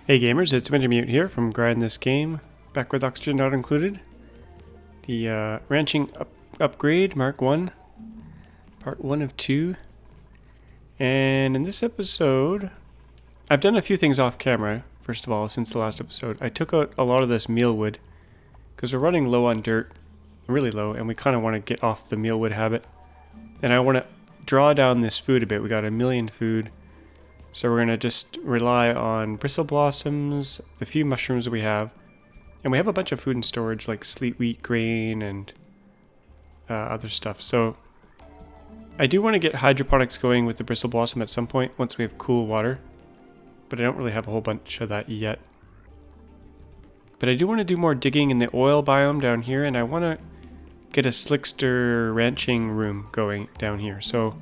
Hey gamers, it's Wintermute here from Grind This Game, back with Oxygen Not Included. The ranching upgrade, Mark 1, part 1 of 2. And in this episode, I've done a few things off camera, first of all, since the last episode. I took out a lot of this mealwood, because we're running low on dirt, really low, and we kind of want to get off the mealwood habit. And I want to draw down this food a bit. We got 1 million food. So we're going to just rely on bristle blossoms, the few mushrooms that we have. And we have a bunch of food in storage like sleet wheat grain and other stuff. So I do want to get hydroponics going with the bristle blossom at some point once we have cool water. But I don't really have a whole bunch of that yet. But I do want to do more digging in the oil biome down here. And I want to get a slickster ranching room going down here. So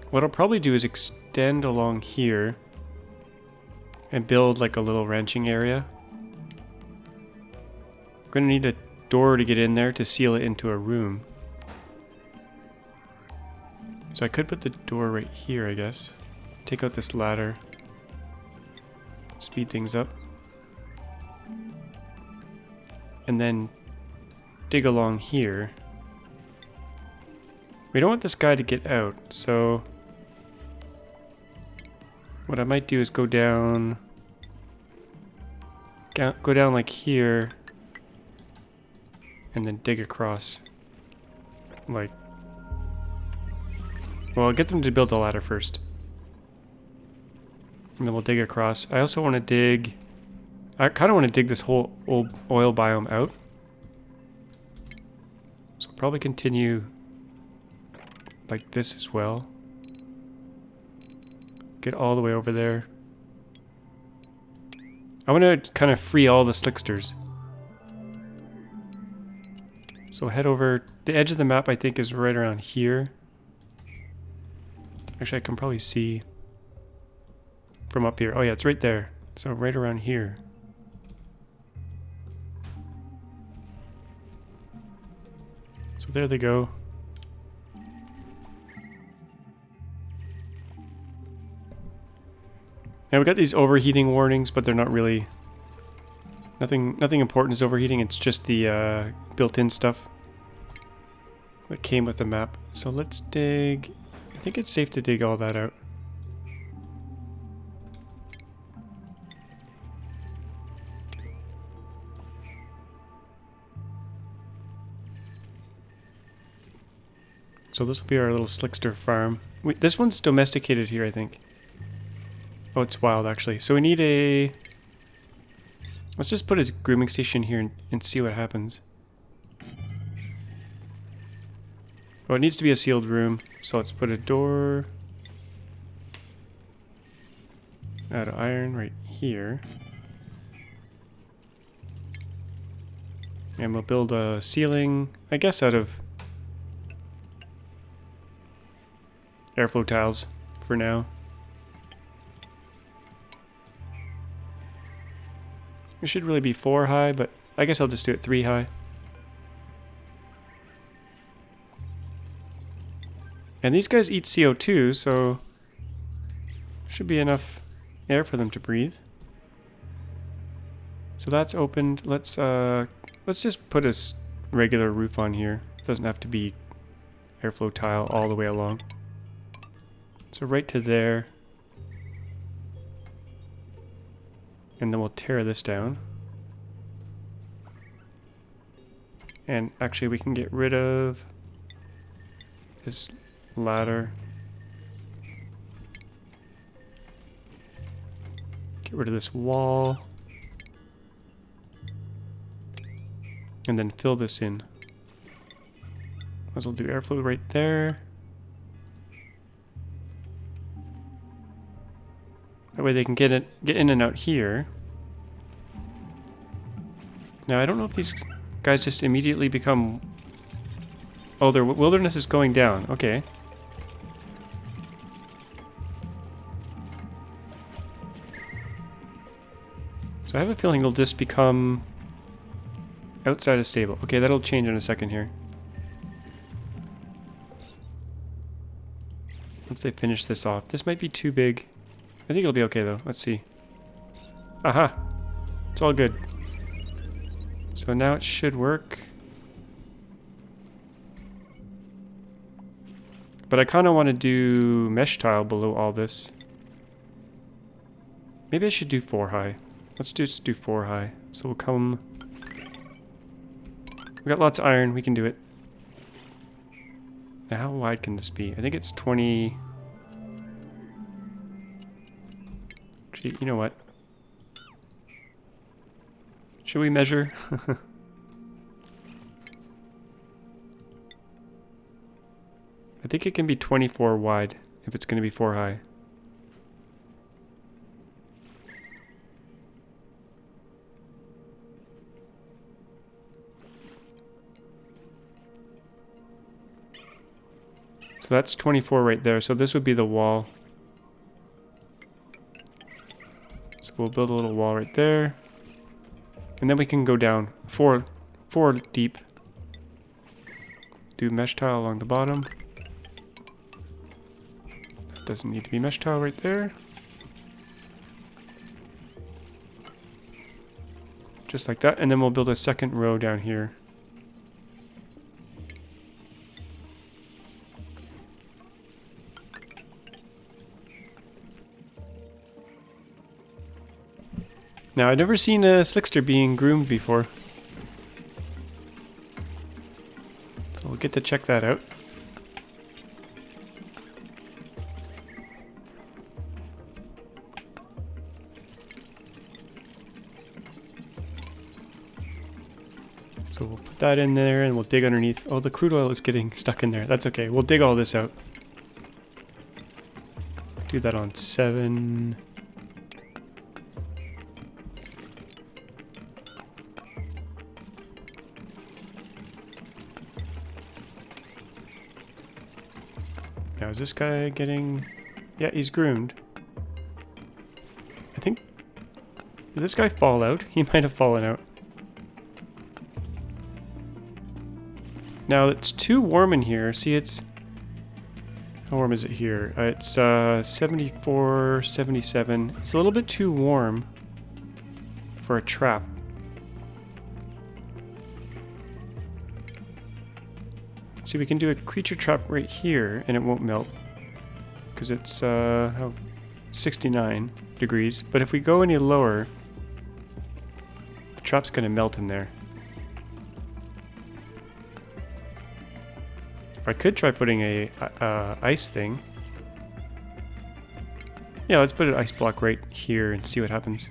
what I'll probably do is extend along here and build like a little ranching area. We're going to need a door to get in there to seal it into a room. So I could put the door right here, I guess. Take out this ladder. Speed things up. And then dig along here. We don't want this guy to get out, so what I might do is go down like here, and then dig across. Like, well, I'll get them to build the ladder first, and then we'll dig across. I also want to dig. I kind of want to dig this whole old oil biome out. So I'll probably continue like this as well. Get all the way over there. I want to kind of free all the slicksters. So head over. The edge of the map I think is right around here. Actually I can probably see from up here. Oh yeah, it's right there. So right around here. So there they go. Now we got these overheating warnings, but they're not really nothing important is overheating. It's just the built-in stuff that came with the map. So let's dig. I think it's safe to dig all that out. So this will be our little slickster farm. This one's domesticated here, I think. Oh, it's wild, actually. So we need a... Let's just put a grooming station here and see what happens. Oh, it needs to be a sealed room. So let's put a door out of iron right here. And we'll build a ceiling, I guess, out of airflow tiles for now. It should really be 4 high, but I guess I'll just do it 3 high. And these guys eat CO2, so should be enough air for them to breathe. So that's opened. Let's just put a regular roof on here. It doesn't have to be airflow tile all the way along. So right to there. And then we'll tear this down. And actually we can get rid of this ladder. Get rid of this wall. And then fill this in. Might as well do airflow right there. That way they can get in and out here. Now I don't know if these guys just immediately become... Oh, their wilderness is going down. Okay. So I have a feeling it'll just become outside of stable. Okay, that'll change in a second here. Once they finish this off. This might be too big. I think it'll be okay though. Let's see. Aha! It's all good. So now it should work. But I kind of want to do mesh tile below all this. Maybe I should do 4 high. Let's just do 4 high. So we'll come... We got lots of iron, we can do it. Now how wide can this be? I think it's 20... Gee, you know what? Should we measure? I think it can be 24 wide if it's going to be 4 high. So that's 24 right there. So this would be the wall. So we'll build a little wall right there. And then we can go down 4 deep. Do mesh tile along the bottom. That doesn't need to be mesh tile right there. Just like that. And then we'll build a second row down here. Now, I've never seen a slickster being groomed before. So we'll get to check that out. So we'll put that in there and we'll dig underneath. Oh, the crude oil is getting stuck in there. That's okay. We'll dig all this out. Do that on 7. Now, is this guy getting... Yeah, he's groomed. I think... Did this guy fall out? He might have fallen out. Now, it's too warm in here. See, it's... How warm is it here? It's 74, 77. It's a little bit too warm for a trap. See, we can do a creature trap right here, and it won't melt. Because it's, 69 degrees. But if we go any lower, the trap's going to melt in there. I could try putting a ice thing. Yeah, let's put an ice block right here and see what happens.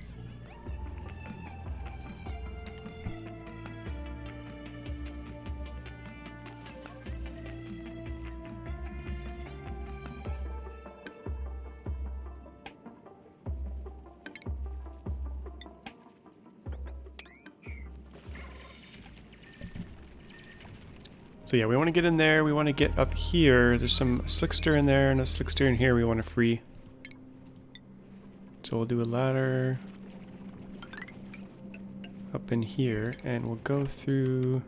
So yeah, we want to get in there, we want to get up here. There's some slickster in there and a slickster in here we want to free. So we'll do a ladder up in here and we'll go through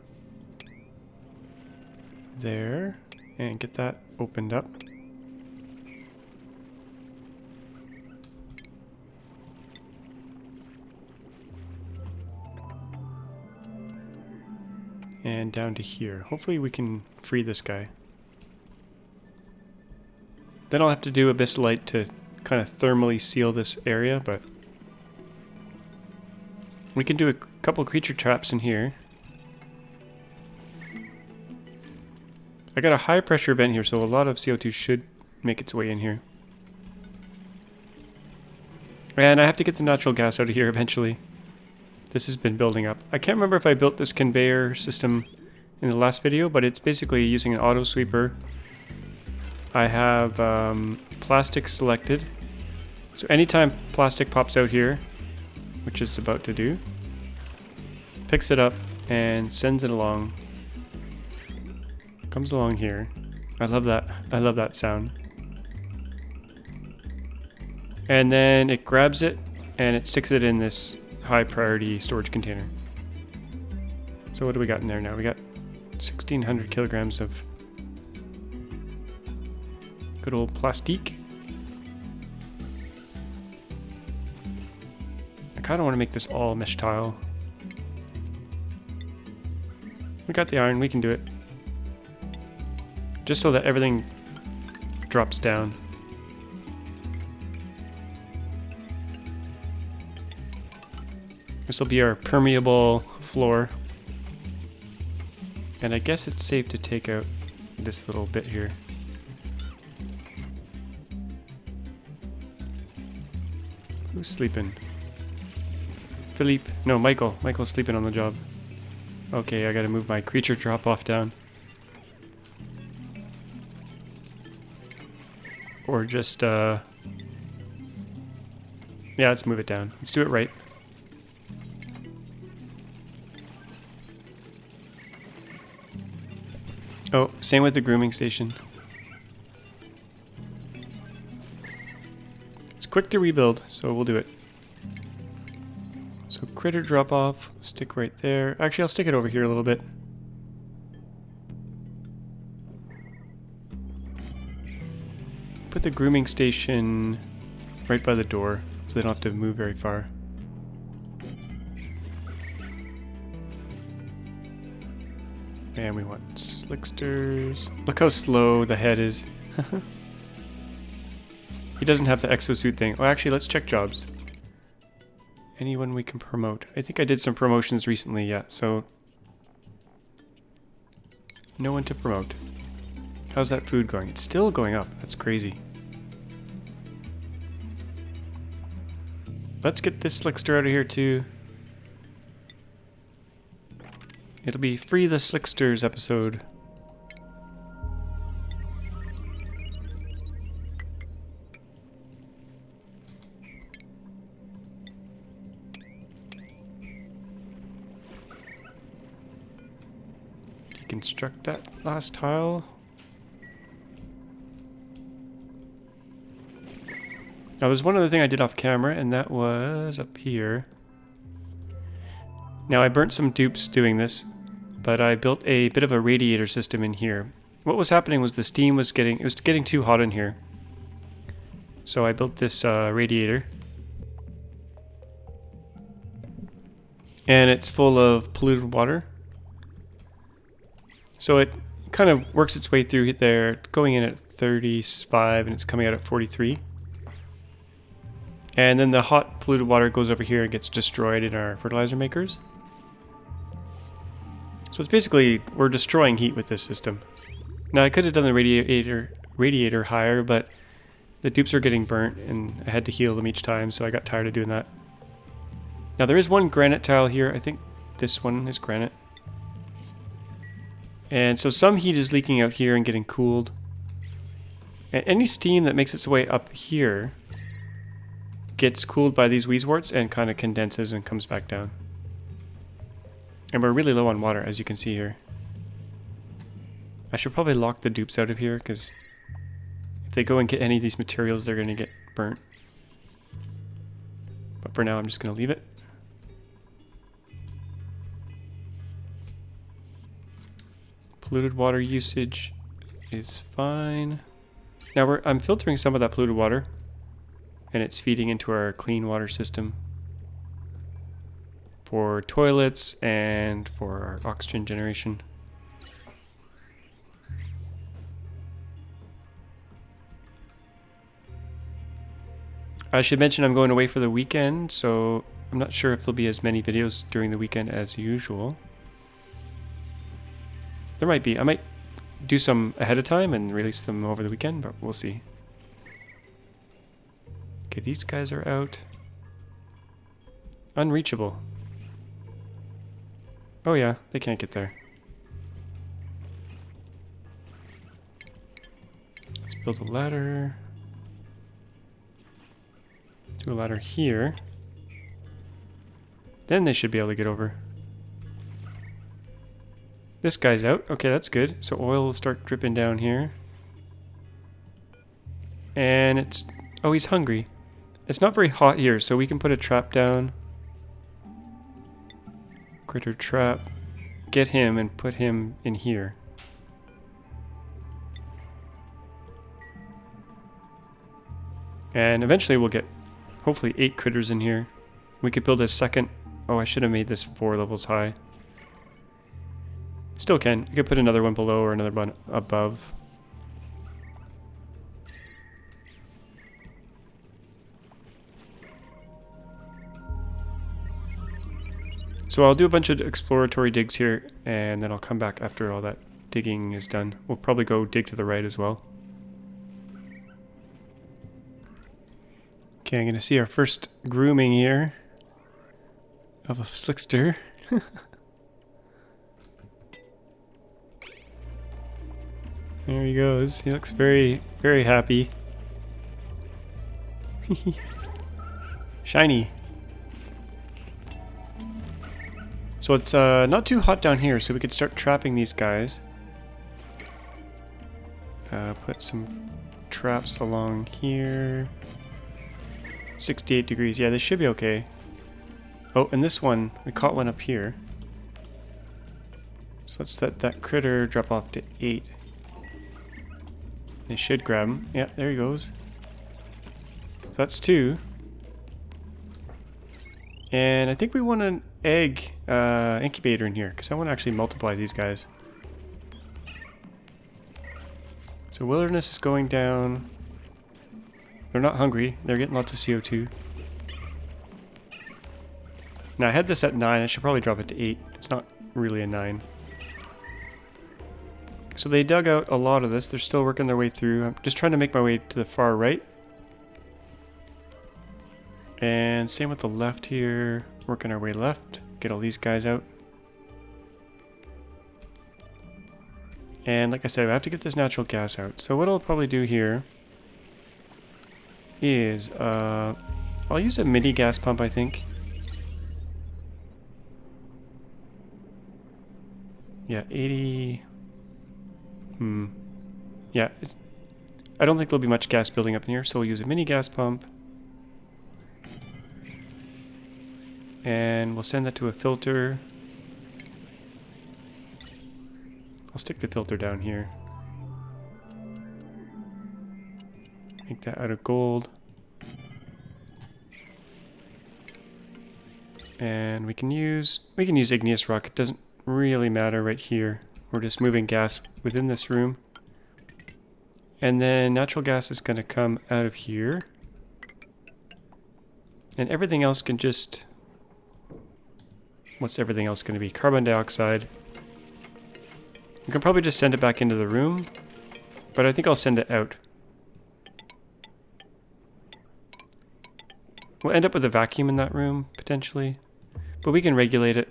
there and get that opened up. And down to here. Hopefully we can free this guy. Then I'll have to do Abyss Light to kind of thermally seal this area, but we can do a couple creature traps in here. I got a high pressure vent here, so a lot of CO2 should make its way in here. And I have to get the natural gas out of here eventually. This has been building up. I can't remember if I built this conveyor system in the last video, but it's basically using an auto sweeper. I have plastic selected. So anytime plastic pops out here, which it's about to do, picks it up and sends it along. Comes along here. I love that. I love that sound. And then it grabs it and it sticks it in this high priority storage container. So what do we got in there now? We got 1,600 kilograms of good old plastique. I kind of want to make this all mesh tile. We got the iron, we can do it. Just so that everything drops down. This will be our permeable floor. And I guess it's safe to take out this little bit here. Who's sleeping? Philippe. No, Michael. Michael's sleeping on the job. Okay, I gotta move my creature drop-off down. Or just, yeah, let's move it down. Let's do it right. Oh, same with the grooming station. It's quick to rebuild, so we'll do it. So critter drop off, stick right there. Actually, I'll stick it over here a little bit. Put the grooming station right by the door, so they don't have to move very far. And we want slicksters. Look how slow the head is. He doesn't have the exosuit thing. Oh, actually, let's check jobs. Anyone we can promote. I think I did some promotions recently, yeah, so... no one to promote. How's that food going? It's still going up. That's crazy. Let's get this slickster out of here, too. It'll be Free the Slicksters episode. Deconstruct that last tile. Now there's one other thing I did off camera, and that was up here. Now I burnt some dupes doing this, but I built a bit of a radiator system in here. What was happening was the steam was getting too hot in here. So I built this radiator. And it's full of polluted water. So it kind of works its way through there. It's going in at 35 and it's coming out at 43. And then the hot polluted water goes over here and gets destroyed in our fertilizer makers. So it's basically, we're destroying heat with this system. Now I could have done the radiator higher, but the dupes are getting burnt and I had to heal them each time, so I got tired of doing that. Now there is one granite tile here. I think this one is granite. And so some heat is leaking out here and getting cooled. And any steam that makes its way up here gets cooled by these wheezeworts and kind of condenses and comes back down. And we're really low on water, as you can see here. I should probably lock the dupes out of here, because if they go and get any of these materials, they're going to get burnt. But for now, I'm just going to leave it. Polluted water usage is fine. Now I'm filtering some of that polluted water, and it's feeding into our clean water system for toilets and for our oxygen generation. I should mention I'm going away for the weekend, so I'm not sure if there'll be as many videos during the weekend as usual. There might be. I might do some ahead of time and release them over the weekend, but we'll see. Okay, these guys are out. Unreachable. Oh yeah, they can't get there. Let's build a ladder. Do a ladder here. Then they should be able to get over. This guy's out. Okay, that's good. So oil will start dripping down here. And it's... oh, he's hungry. It's not very hot here, so we can put a trap down. Critter trap. Get him and put him in here. And eventually we'll get hopefully 8 critters in here. We could build a second... Oh, I should have made this 4 levels high. Still can. You could put another one below or another one above. So I'll do a bunch of exploratory digs here, and then I'll come back after all that digging is done. We'll probably go dig to the right as well. Okay, I'm going to see our first grooming here of a slickster. There he goes. He looks very, very happy. Shiny. So it's not too hot down here, so we could start trapping these guys. Put some traps along here. 68 degrees. Yeah, this should be okay. Oh, and this one, we caught one up here. So let's let that critter drop off to 8. They should grab him. Yeah, there he goes. So that's 2. And I think we want an egg incubator in here, because I want to actually multiply these guys. So wilderness is going down. They're not hungry. They're getting lots of CO2. Now I had this at 9. I should probably drop it to 8. It's not really a 9. So they dug out a lot of this. They're still working their way through. I'm just trying to make my way to the far right. And same with the left here. Working our way left. Get all these guys out. And like I said, I have to get this natural gas out. So what I'll probably do here is I'll use a mini gas pump, I think. Yeah, 80. Yeah, I don't think there'll be much gas building up in here, so we'll use a mini gas pump. And we'll send that to a filter. I'll stick the filter down here. Make that out of gold. And we can use igneous rock. It doesn't really matter right here. We're just moving gas within this room. And then natural gas is going to come out of here. And everything else can just... What's everything else going to be? Carbon dioxide. We can probably just send it back into the room. But I think I'll send it out. We'll end up with a vacuum in that room, potentially. But we can regulate it.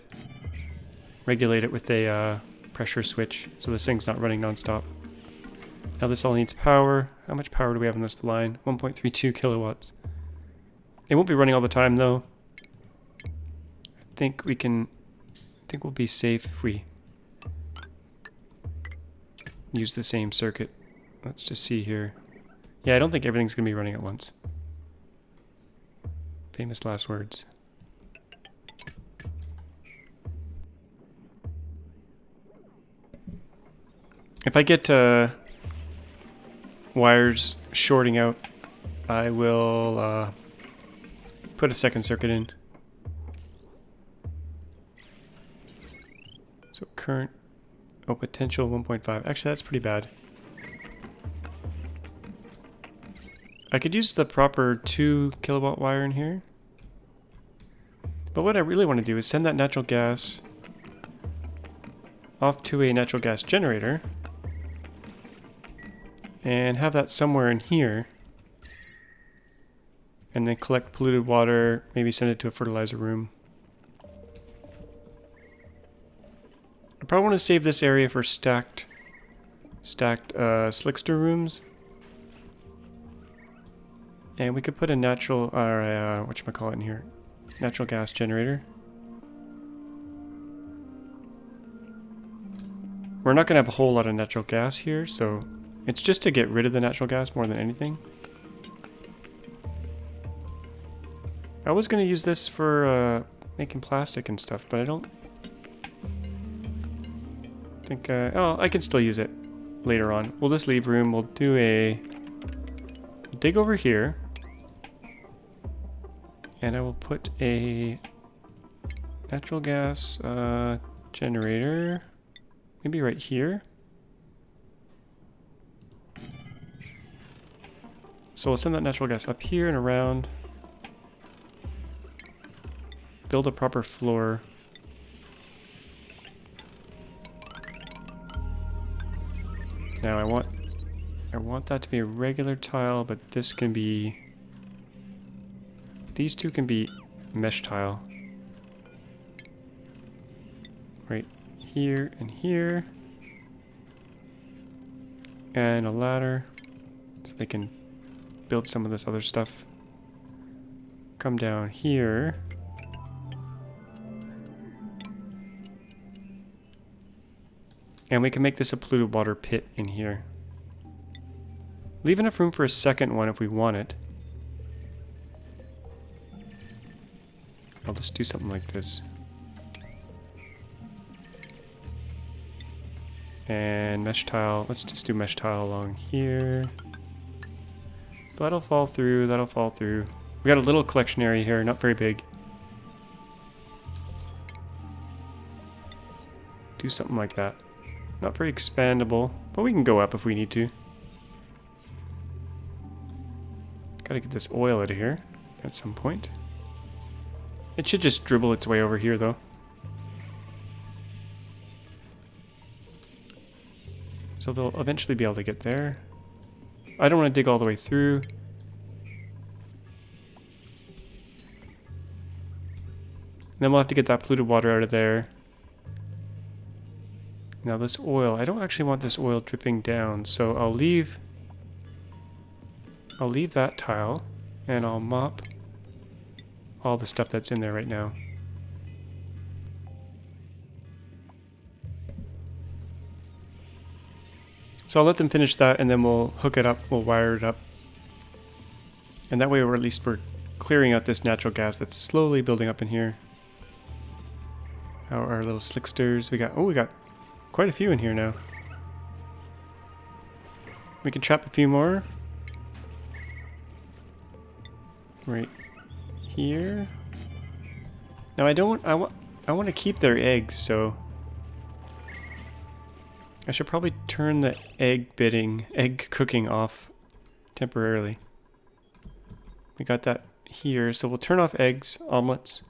Regulate it with a pressure switch, so this thing's not running non-stop. Now this all needs power. How much power do we have on this line? 1.32 kilowatts. It won't be running all the time though. I think we'll be safe if we use the same circuit. Let's just see here. Yeah, I don't think everything's gonna be running at once. Famous last words. If I get wires shorting out, I will put a second circuit in. So current, potential 1.5. Actually, that's pretty bad. I could use the proper 2 kilowatt wire in here. But what I really want to do is send that natural gas off to a natural gas generator. And have that somewhere in here. And then collect polluted water, maybe send it to a fertilizer room. I probably want to save this area for stacked slickster rooms. And we could put a natural, whatchamacallit in here? Natural gas generator. We're not going to have a whole lot of natural gas here, so it's just to get rid of the natural gas more than anything. I was going to use this for making plastic and stuff, but I don't think... oh, I can still use it later on. We'll just leave room. We'll do a... dig over here. And I will put a natural gas generator, maybe right here. So we'll send that natural gas up here and around. Build a proper floor. Now I want that to be a regular tile, but this can be, these two can be mesh tile. Right here and here. And a ladder so they can build some of this other stuff. Come down here. And we can make this a polluted water pit in here. Leave enough room for a second one if we want it. I'll just do something like this. And mesh tile, let's just do mesh tile along here. So that'll fall through, that'll fall through. We got a little collection area here, not very big. Do something like that. Not very expandable, but we can go up if we need to. Gotta get this oil out of here at some point. It should just dribble its way over here though. So they'll eventually be able to get there. I don't want to dig all the way through. Then we'll have to get that polluted water out of there. Now this oil, I don't actually want this oil dripping down, so I'll leave that tile and I'll mop all the stuff that's in there right now. So I'll let them finish that and then we'll hook it up, we'll wire it up. And that way we're at least we're clearing out this natural gas that's slowly building up in here. Our little slicksters, we got quite a few in here now. We can trap a few more. Right here. Now I want to keep their eggs, so I should probably turn the egg cooking off temporarily. We got that here, so we'll turn off eggs, omelets.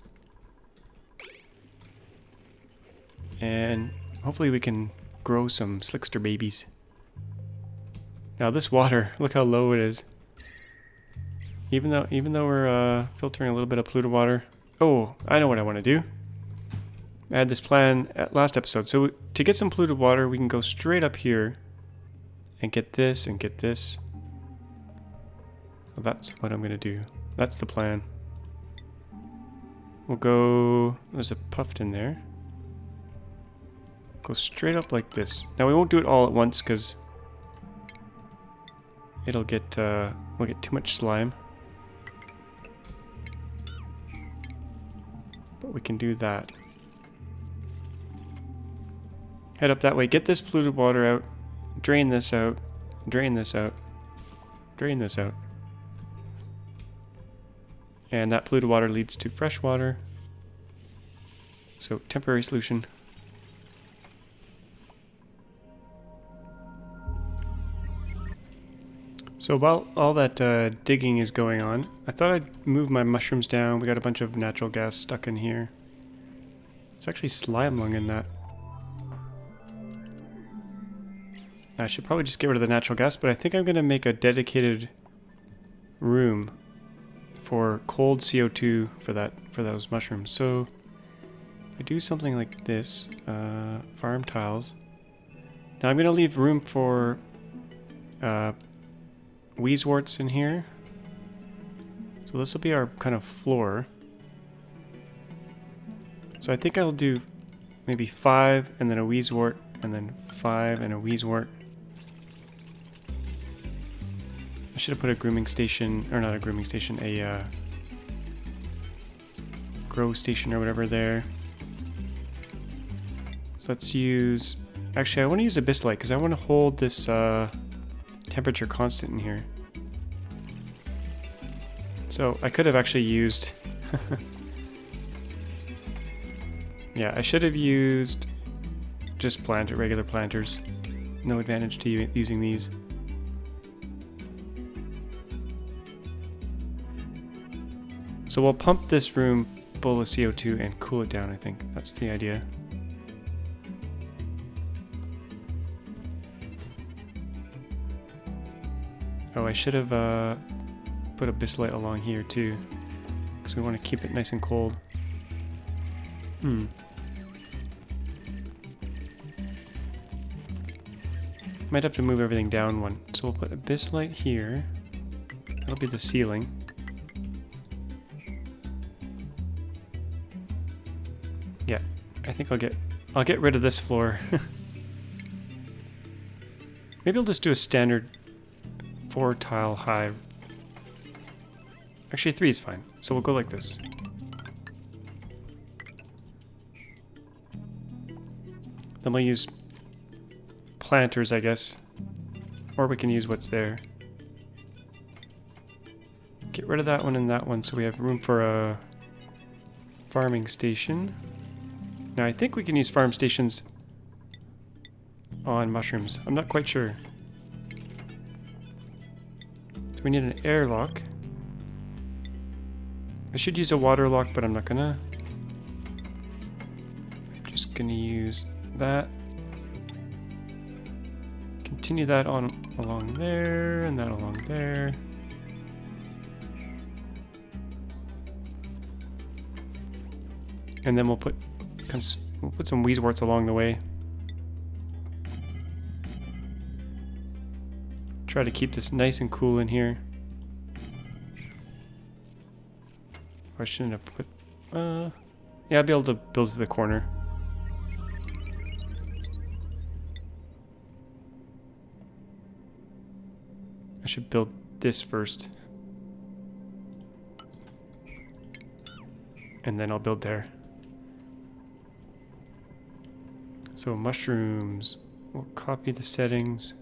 And hopefully we can grow some slickster babies. Now this water, look how low it is. Even though we're filtering a little bit of polluted water. Oh, I know what I want to do. I had this plan at last episode. So to get some polluted water, we can go straight up here and get this and get this. So that's what I'm going to do. That's the plan. We'll go, there's a puffed in there. Go straight up like this. Now we won't do it all at once because it'll get, we'll get too much slime. But we can do that. Head up that way, get this polluted water out, drain this out, drain this out, drain this out. And that polluted water leads to fresh water. So temporary solution. So while all that digging is going on, I thought I'd move my mushrooms down. We got a bunch of natural gas stuck in here. There's actually slime lung in that. I should probably just get rid of the natural gas, but I think I'm going to make a dedicated room for cold CO2 for those mushrooms. So if I do something like this, farm tiles. Now I'm going to leave room for weezeworts in here. So this will be our kind of floor. So I think I'll do maybe 5 and then a weezewort and then 5 and a weezewort. I should have put a grooming station, or not a grooming station, a grow station or whatever there. So let's use, actually I want to use abyssite because I want to hold this temperature constant in here. So I could have actually used Yeah, I should have used just regular planters. No advantage to using these. So we'll pump this room full of CO2 and cool it down, I think. That's the idea. Oh, I should have put a bislight along here too, because we want to keep it nice and cold. Might have to move everything down one. So we'll put a bislight here. That'll be the ceiling. Yeah, I think I'll get rid of this floor. Maybe I'll just do a standard 4 tile high. Actually 3 is fine. So we'll go like this. Then we'll use planters, I guess. Or we can use what's there. Get rid of that one and that one so we have room for a farming station. Now I think we can use farm stations on mushrooms. I'm not quite sure. So we need an airlock. I should use a water lock, but I'm not gonna. I'm just gonna use that. Continue that on along there, and that along there. And then we'll put some weezeworts along the way. Try to keep this nice and cool in here. I shouldn't have put... yeah, I'll be able to build to the corner. I should build this first. And then I'll build there. So mushrooms, we'll copy the settings.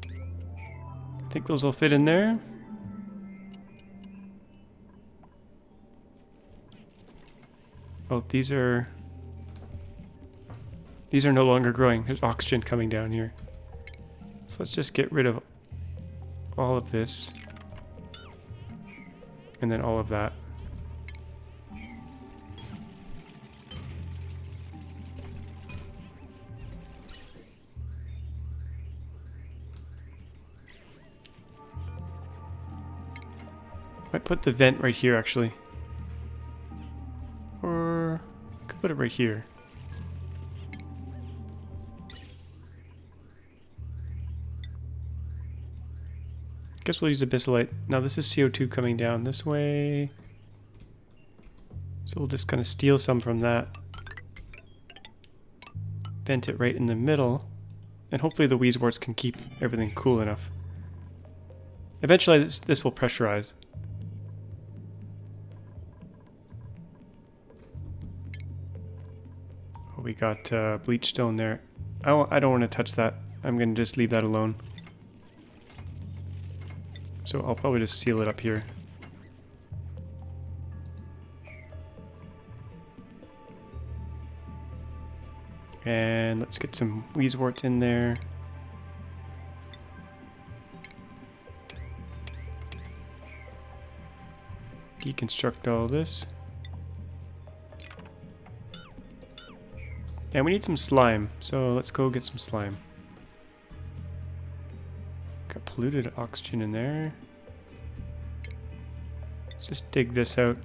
I think those will fit in there. Oh, these are no longer growing. There's oxygen coming down here. So let's just get rid of all of this. And then all of that. Might put the vent right here, actually. Or I could put it right here. Guess we'll use a bislight. Now this is CO2 coming down this way. So we'll just kind of steal some from that. Vent it right in the middle. And hopefully the weezeworts can keep everything cool enough. Eventually this will pressurize. Oh, we got bleach stone there. I don't want to touch that. I'm going to just leave that alone. So I'll probably just seal it up here. And let's get some weezeworts in there. Deconstruct all this. And we need some slime, so let's go get some slime. Got polluted oxygen in there. Let's just dig this out.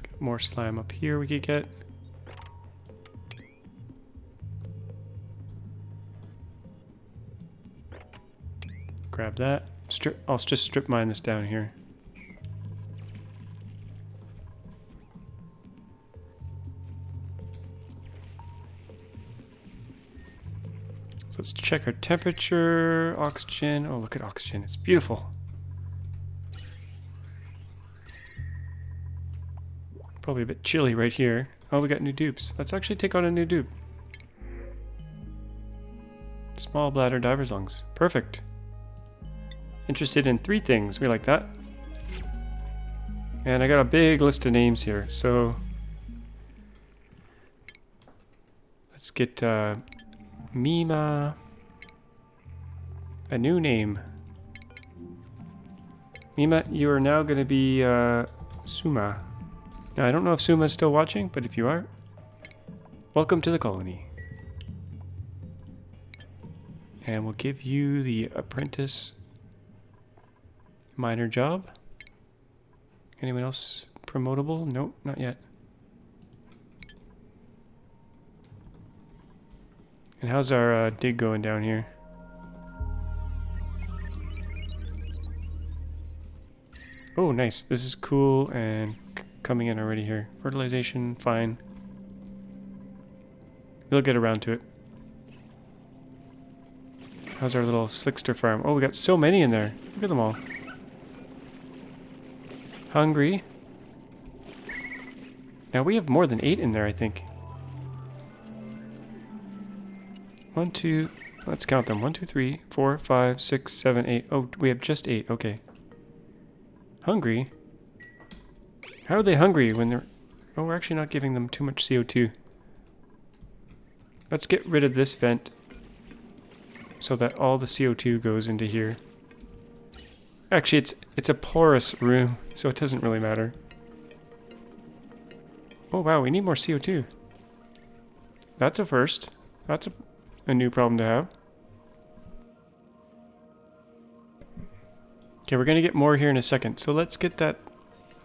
Got more slime up here we could get. Grab that. I'll just strip mine this down here. Let's check our temperature, oxygen. Oh, look at oxygen. It's beautiful. Probably a bit chilly right here. Oh, we got new dupes. Let's actually take on a new dupe. Small bladder, diver's lungs. Perfect. Interested in 3 things. We like that. And I got a big list of names here, so let's get Mima a new name. Mima, you are now going to be Suma. Now, I don't know if Suma is still watching, but if you are, welcome to the colony. And we'll give you the apprentice miner job. Anyone else promotable? Nope, not yet. And how's our dig going down here? Oh, nice. This is cool and coming in already here. Fertilization, fine. We'll get around to it. How's our little Slickster farm? Oh, we got so many in there. Look at them all. Hungry. Now we have more than 8 in there, I think. 1, 2, let's count them. 1, 2, 3, 4, 5, 6, 7, 8. Oh, we have just 8. Okay. Hungry? How are they hungry when they're... Oh, we're actually not giving them too much CO2. Let's get rid of this vent so that all the CO2 goes into here. Actually, it's a porous room, so it doesn't really matter. Oh wow, we need more CO2. That's a first. That's a new problem to have. Okay, we're gonna get more here in a second. So let's get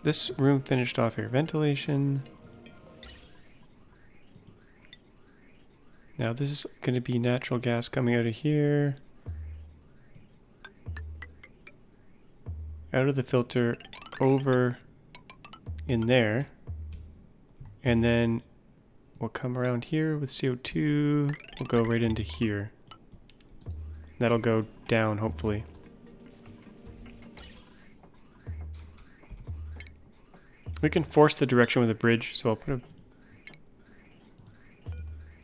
this room finished off here. Ventilation. Now this is gonna be natural gas coming out of here. Out of the filter, over in there. And then we'll come around here with CO2. We'll go right into here. That'll go down, hopefully. We can force the direction with a bridge, so I'll put a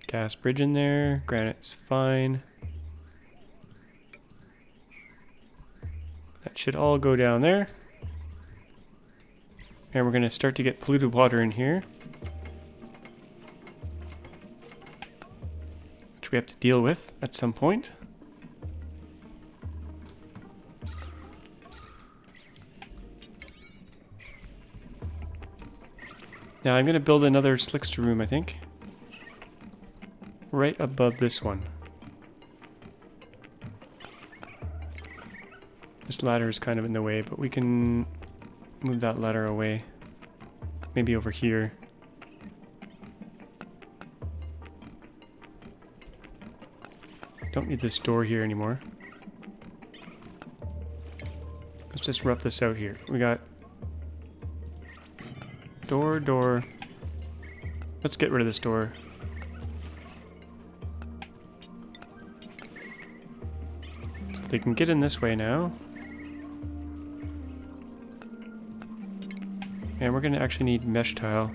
gas bridge in there. Granite is fine. That should all go down there. And we're going to start to get polluted water in here, which we have to deal with at some point. Now I'm going to build another Slickster room, I think. Right above this one. This ladder is kind of in the way, but we can move that ladder away. Maybe over here. Don't need this door here anymore. Let's just rough this out here. We got door. Let's get rid of this door. So they can get in this way now. And we're going to actually need mesh tile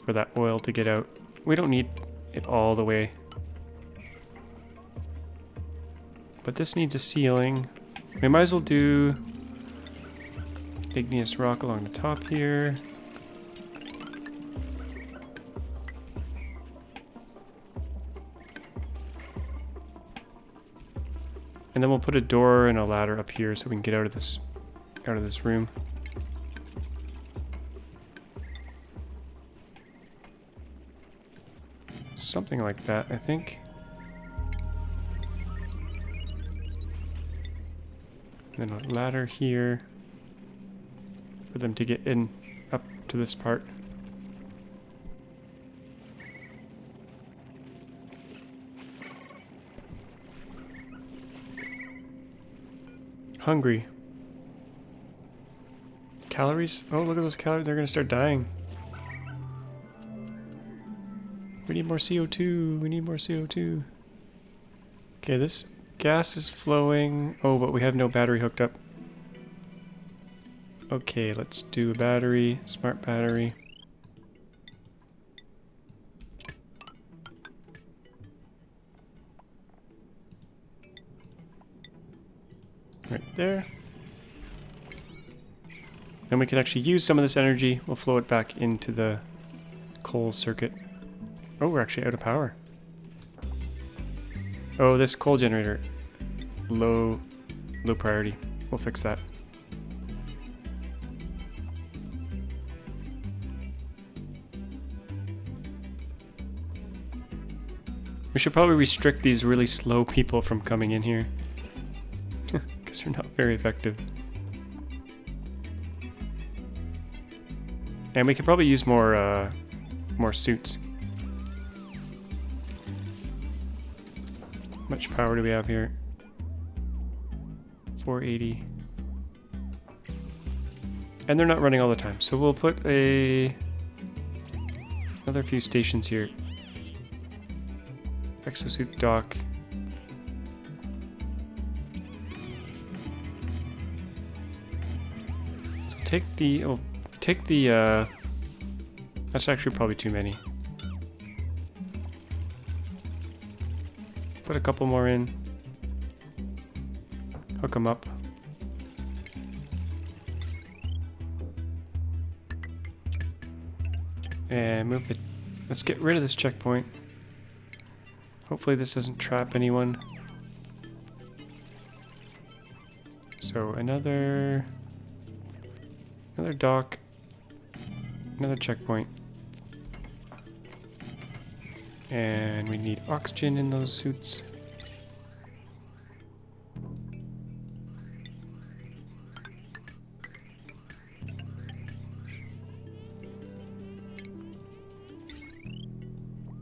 for that oil to get out. We don't need it all the way. But this needs a ceiling. We might as well do igneous rock along the top here. And then we'll put a door and a ladder up here so we can get out of this room. Something like that, I think. And then a ladder here for them to get in up to this part. Hungry. Calories? Oh, look at those calories. They're going to start dying. We need more CO2. We need more CO2. Okay, this gas is flowing. Oh, but we have no battery hooked up. Okay, let's do a battery. Smart battery. Right there. And we can actually use some of this energy. We'll flow it back into the coal circuit. Oh, we're actually out of power. Oh, this coal generator. Low priority. We'll fix that. We should probably restrict these really slow people from coming in here. Because they're not very effective. And we could probably use more suits. How much power do we have here? 480. And they're not running all the time, so we'll put another few stations here. Exosuit dock. So take the that's actually probably too many. Put a couple more in. Hook them up. And move the... Let's get rid of this checkpoint. Hopefully this doesn't trap anyone. So another dock. Another checkpoint. And we need oxygen in those suits.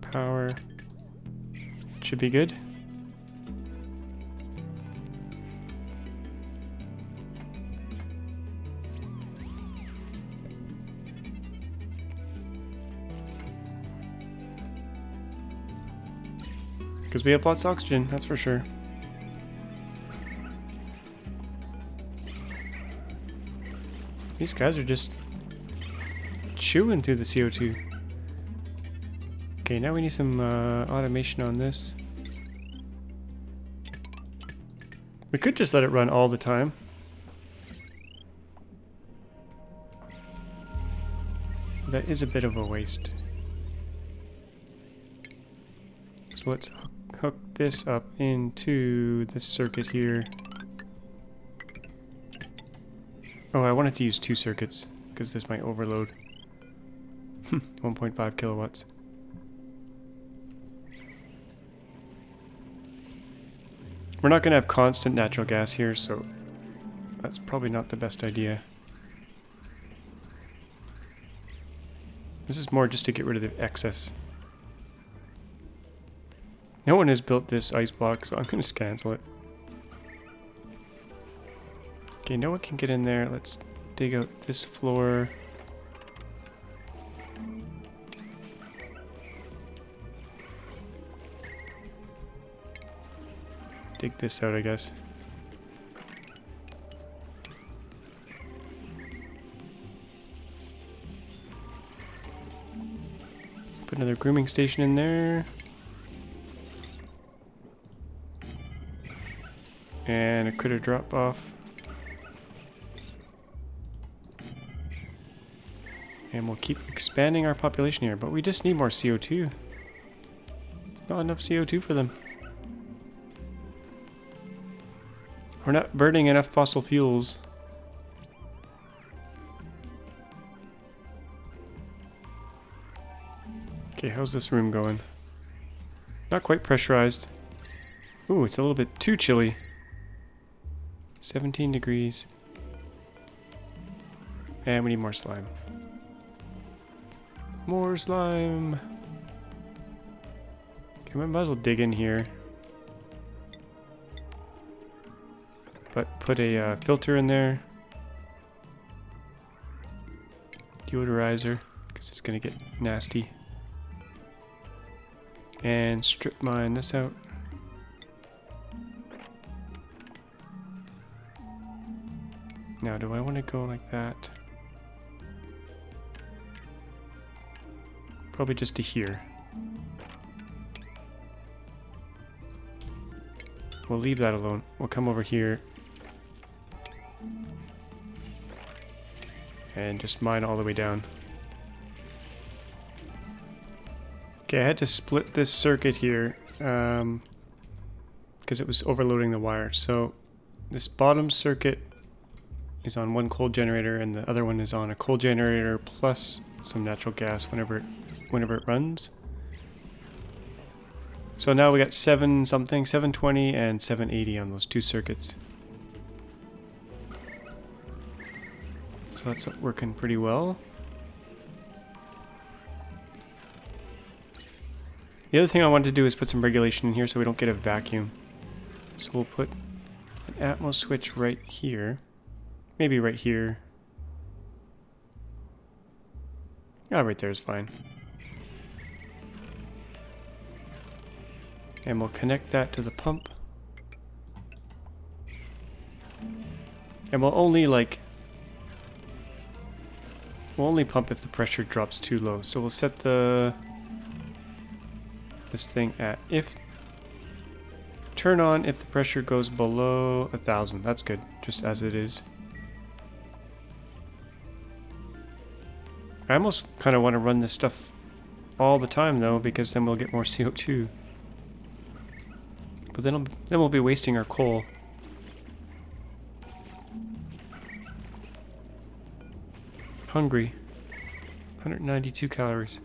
Power. Should be good. Because we have lots of oxygen, that's for sure. These guys are just chewing through the CO2. Okay, now we need some automation on this. We could just let it run all the time. That is a bit of a waste. So let's hook this up into this circuit here. Oh, I wanted to use 2 circuits because this might overload. 1.5 kilowatts. We're not going to have constant natural gas here, so that's probably not the best idea. This is more just to get rid of the excess. No one has built this ice block, so I'm going to just cancel it. Okay, no one can get in there. Let's dig out this floor. Dig this out, I guess. Put another grooming station in there. And a critter drop off. And we'll keep expanding our population here, but we just need more CO2. There's not enough CO2 for them. We're not burning enough fossil fuels. Okay, how's this room going? Not quite pressurized. Ooh, it's a little bit too chilly. 17 degrees. And we need more slime. More slime. Okay, we might as well dig in here. But put a filter in there. Deodorizer, because it's going to get nasty. And strip mine this out. Now, do I want to go like that? Probably just to here. We'll leave that alone. We'll come over here And just mine all the way down. Okay, I had to split this circuit here because it was overloading the wire. So this bottom circuit is on one coal generator and the other one is on a coal generator plus some natural gas whenever it runs. So now we got 720 and 780 on those two circuits. So that's working pretty well. The other thing I wanted to do is put some regulation in here so we don't get a vacuum. So we'll put an Atmos switch right here. Maybe right here. Yeah, right there is fine. And we'll connect that to the pump. And we'll only pump if the pressure drops too low. So we'll set this thing at turn on if the pressure goes below 1,000. That's good, just as it is. I almost kind of want to run this stuff all the time though, because then we'll get more CO2. But then we'll be wasting our coal. Hungry. 192 calories.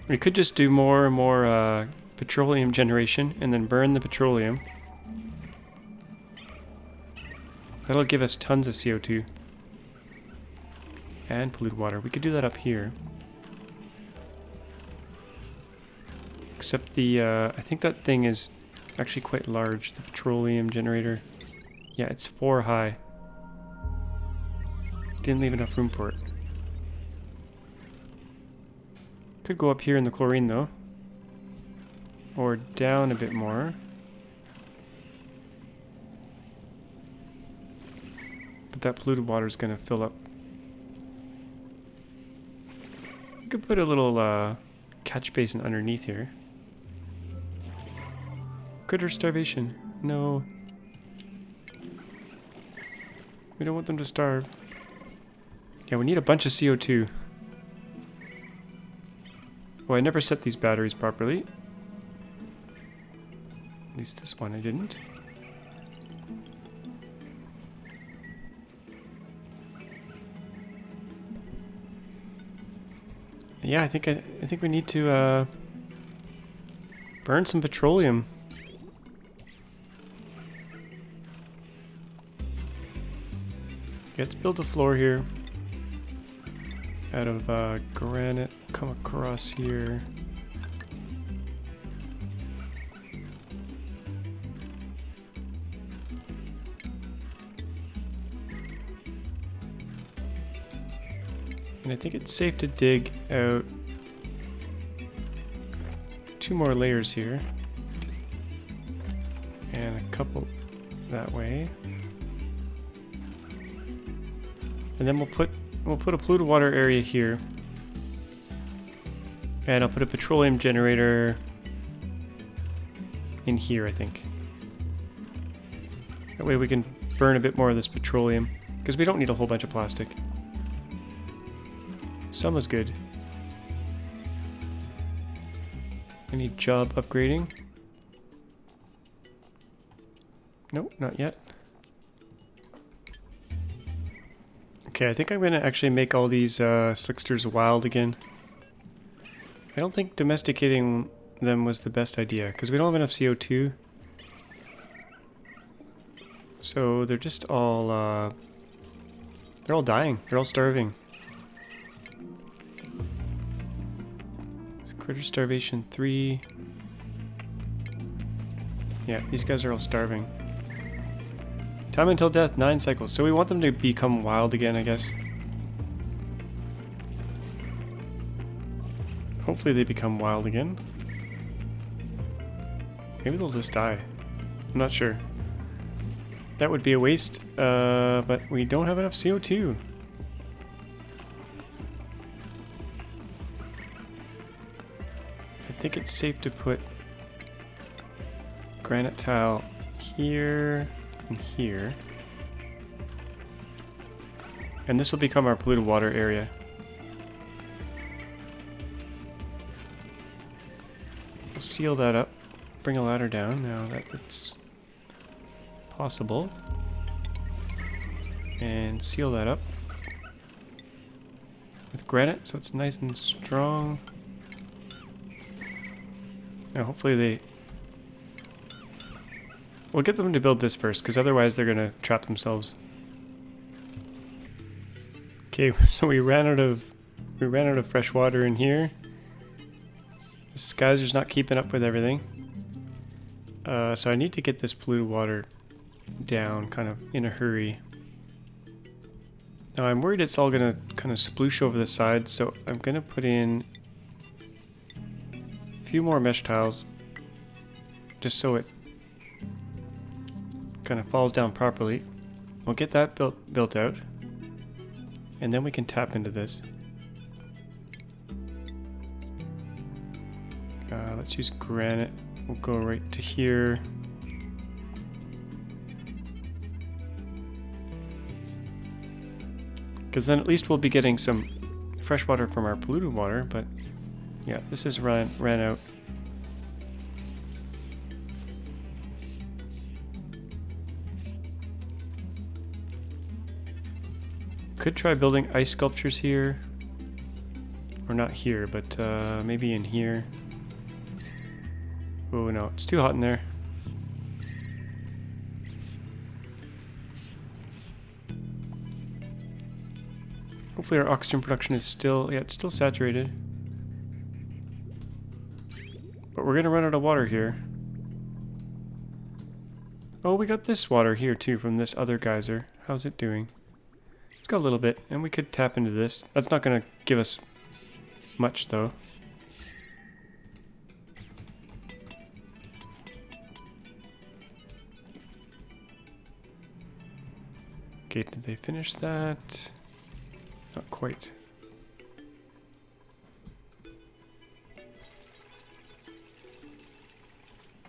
We could just do more and more petroleum generation and then burn the petroleum. That'll give us tons of CO2. And polluted water. We could do that up here. Except I think that thing is actually quite large, the petroleum generator. Yeah, it's 4 high. Didn't leave enough room for it. Could go up here in the chlorine though. Or down a bit more. But that polluted water is going to fill up. You could put a little catch basin underneath here. Critter starvation. No. We don't want them to starve. Yeah, we need a bunch of CO2. Well, I never set these batteries properly. At least this one I didn't. Yeah, I think we need to burn some petroleum. Let's build a floor here out of granite. Come across here. And I think it's safe to dig out 2 more layers here. And a couple that way. And then we'll put a polluted water area here. And I'll put a petroleum generator in here, I think. That way we can burn a bit more of this petroleum, because we don't need a whole bunch of plastic. Some is good. I need job upgrading. Nope, not yet. Okay, I think I'm going to actually make all these slicksters wild again. I don't think domesticating them was the best idea, because we don't have enough CO2. So they're just all, they're all dying. They're all starving. It's critter starvation 3. Yeah, these guys are all starving. Time until death, 9 cycles. So we want them to become wild again, I guess. Hopefully they become wild again. Maybe they'll just die. I'm not sure. That would be a waste, but we don't have enough CO2. I think it's safe to put granite tile here, and here. And this will become our polluted water area. We'll seal that up. Bring a ladder down now that it's possible. And seal that up with granite so it's nice and strong. Now hopefully we'll get them to build this first, because otherwise they're gonna trap themselves. Okay, so we ran out of fresh water in here. This geyser's not keeping up with everything. So I need to get this polluted water down kind of in a hurry. Now I'm worried it's all gonna kind of sploosh over the side, so I'm gonna put in a few more mesh tiles just so it kind of falls down properly. We'll get that built out, and then we can tap into this. Let's use granite. We'll go right to here. Because then at least we'll be getting some fresh water from our polluted water, but yeah, this is ran out. Could try building ice sculptures here. Or not here, but maybe in here. Oh no, it's too hot in there. Hopefully our oxygen production is still, yeah, it's still saturated. But we're gonna run out of water here. Oh, we got this water here too from this other geyser. How's it doing? It's got a little bit, and we could tap into this. That's not gonna give us much though. Okay, did they finish that? Not quite.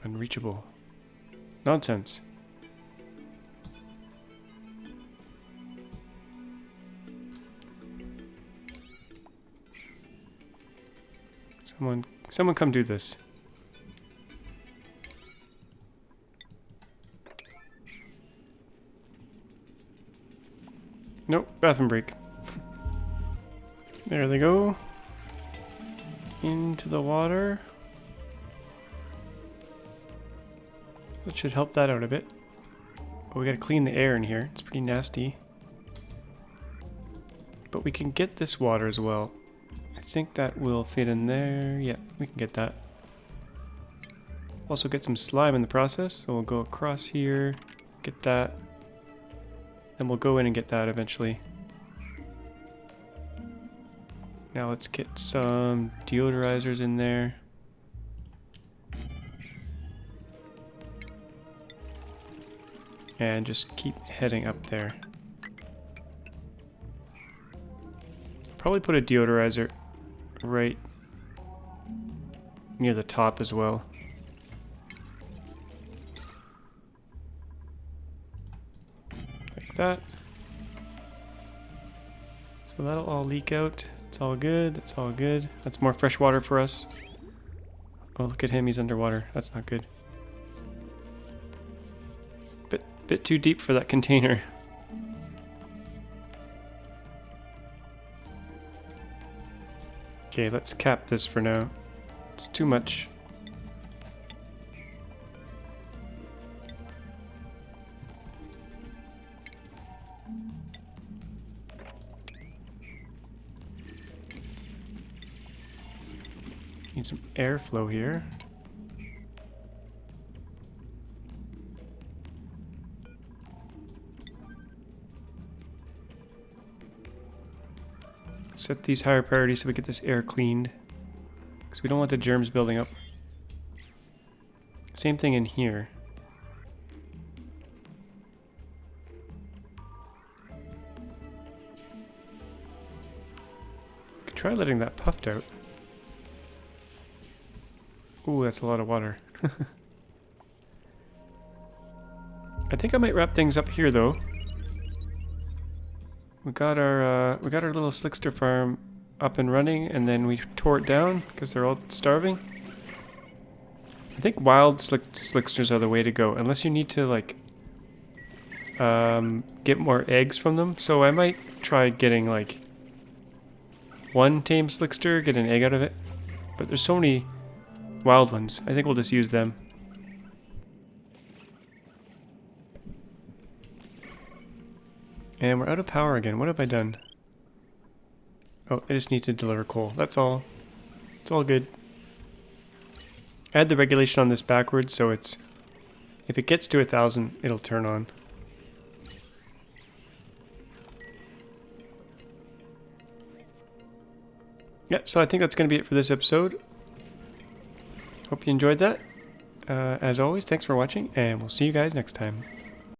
Unreachable. Nonsense. Someone come do this. Nope, bathroom break. There they go. Into the water. That should help that out a bit. But we gotta clean the air in here. It's pretty nasty. But we can get this water as well. I think that will fit in there. Yeah, we can get that. Also get some slime in the process. So we'll go across here, get that. Then we'll go in and get that eventually. Now let's get some deodorizers in there. And just keep heading up there. Probably put a deodorizer right near the top as well. Like that. So that'll all leak out. It's all good. It's all good. That's more fresh water for us. Oh, look at him. He's underwater. That's not good. Bit too deep for that container. Okay, let's cap this for now. It's too much. Need some airflow here. Set these higher priorities so we get this air cleaned. Because we don't want the germs building up. Same thing in here. Could try letting that puffed out. Ooh, that's a lot of water. I think I might wrap things up here though. We got our little slickster farm up and running, and then we tore it down because they're all starving. I think wild slicksters are the way to go, unless you need to like get more eggs from them. So I might try getting like one tame slickster, get an egg out of it. But there's so many wild ones. I think we'll just use them. And we're out of power again. What have I done? Oh, I just need to deliver coal. That's all. It's all good. I had the regulation on this backwards, so it's... if it gets to 1,000, it'll turn on. Yeah, so I think that's going to be it for this episode. Hope you enjoyed that. As always, thanks for watching, and we'll see you guys next time.